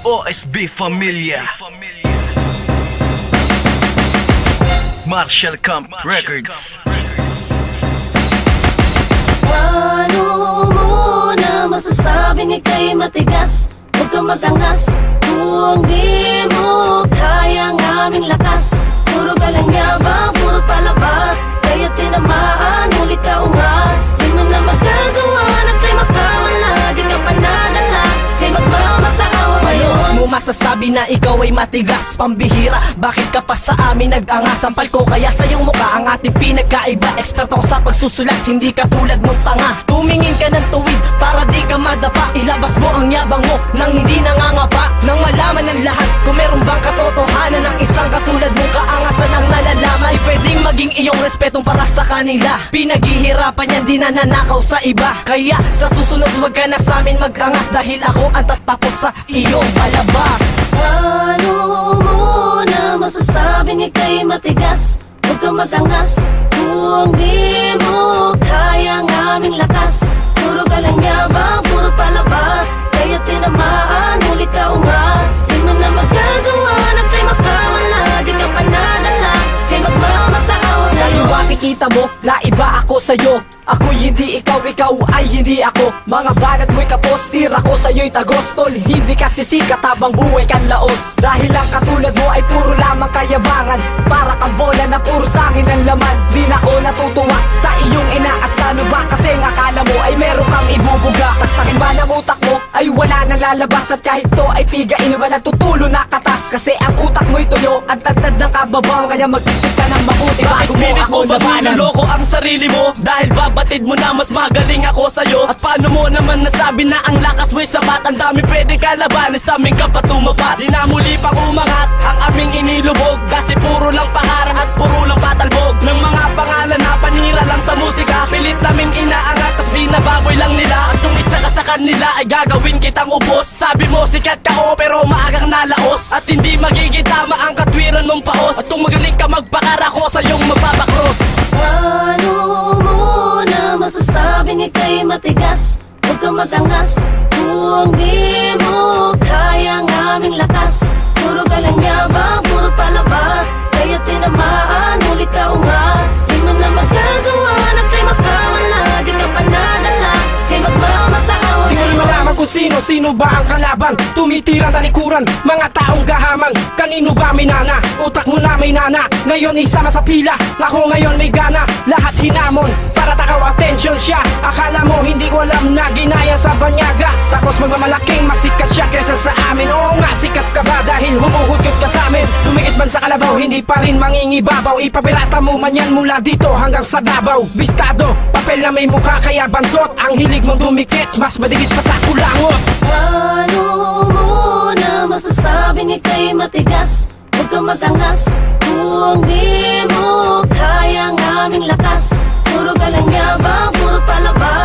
OSB Familia, Marshall Camp Records. Ano mo na masasabing ika'y matigas? Huwag kang magangas kung di mo kaya ang aming lakas. Puro ka lang yabang, puro palabas, kaya tinamaan, huli ka ungas. Di mo na magagawa na kay makawala, di ka pa nadala, kay magmamakaawa ngayon. Mo masasabi na ikaw ay matigas, pambihira, bakit ka pa sa amin nag-angas? Sampal ko kaya sa iyong mukha ang ating pinagkaiba. Expert ako sa pagsusulat, hindi ka tulad mong tanga. Tumingin ka ng tuwid para di ka madapa. Ilabas mo ang yabang mo nang hindi nangangapa. Nang malaman ng lahat kung meron bang katotohanan ng isang katulad mong kaangasan ang nalalaman. Di pwedeng maging iyong respetong para sa kanila. Pinaghihirapan yan, di nananakaw sa iba. Kaya sa susunod wag ka na sa amin mag-angas, dahil ako ang tatapos sa iyong palabas. Ano mo na masasabing ika'y matigas? Huwag kang magangas kung di mo kaya ang aming lakas. Puro ka lang yabang, puro palabas, kaya tinamaan, huli ka ungas. Di mo na magagawa na kay makawala, di ka pa nadala, kay magmamakaawa ngayon. Makikita mo na iba ako sa'yo. Ako'y hindi ikaw, ikaw ay hindi ako. Mga banat mo'y kapos, tira ko sa'yo'y tagos. Tol, hindi ka sisikat habang buhay kang laos. Dahil ang katulad mo ay puro lamang kayabangan. Para kang bola na puro sangin ang laman. Di na ako natutuwa sa iyong inaastano ba? Kasi ang akala mo ay meron kang ibubuga. Taktakin ba ng utak mo ay wala nang lalabas. At kahit to ay pigain ba natutulo na katas. Kasi ang utak mo'y tuyo at tagtad ng kababaw. Kaya mag-isip ka ng mabuti bago mo ako labanan. Niloko ang sarili mo dahil babatid mo na mas magaling ako sa'yo. At paano mo naman nasabi na ang lakas mo'y sapat? Ang dami pwedeng kalabanin sa aming kapatumapat. Di na muli pang umangat ang aming inilubog, kasi puro lang paharang at puro lang patalbog ng mga pangalan na panira lang sa musika. Pilit namin inaangat tas binababoy lang nila. At kung isa ka sa kanila ay gagawin kitang ubos. Sabi mo sikat ka o pero maagang nalaos. At hindi magiging tama ang katwiran mong paos. At kung magaling ka magpakarako sa iyong magpapakros. Ano mo na masasabing ika'y matigas? Huwag kang magangas kung di mo kaya ang aming lakas. Puro ka lang yabang, puro palabas, kaya tinamaan, huli ka ungas. Di mo na magagawa na kay makawala, di ka pa nadala, kay magmamakaawa ngayon. Di ko rin malaman kung sino ba ang kalaban. Tumitirang talikuran, mga taong gahamang. Kanino ba may nana? Utak mo na may nana. Ngayon isama sa pila, ako ngayon may gana. Lahat hinamon, para takaw attention siya. Akala mo hindi ko alam na ginaya sa banyaga. Tapos magmamalaking masikat siya kesa sa amin. Oo nga, sikat ka ba dahil humuhugot ka sa amin? Dumikit man sa kalabaw, hindi pa rin mangingibabaw. Ipapirata mo man yan mula dito hanggang sa Davao. Bistado, papel na may mukha kaya bansot. Ang hilig mong dumikit, mas madigit pa sa kulangot. Ano mo na masasabing ika'y matigas? Huwag kang magangas kung di mo kaya ang aming lakas. Puro ka lang yabang, puro palabas,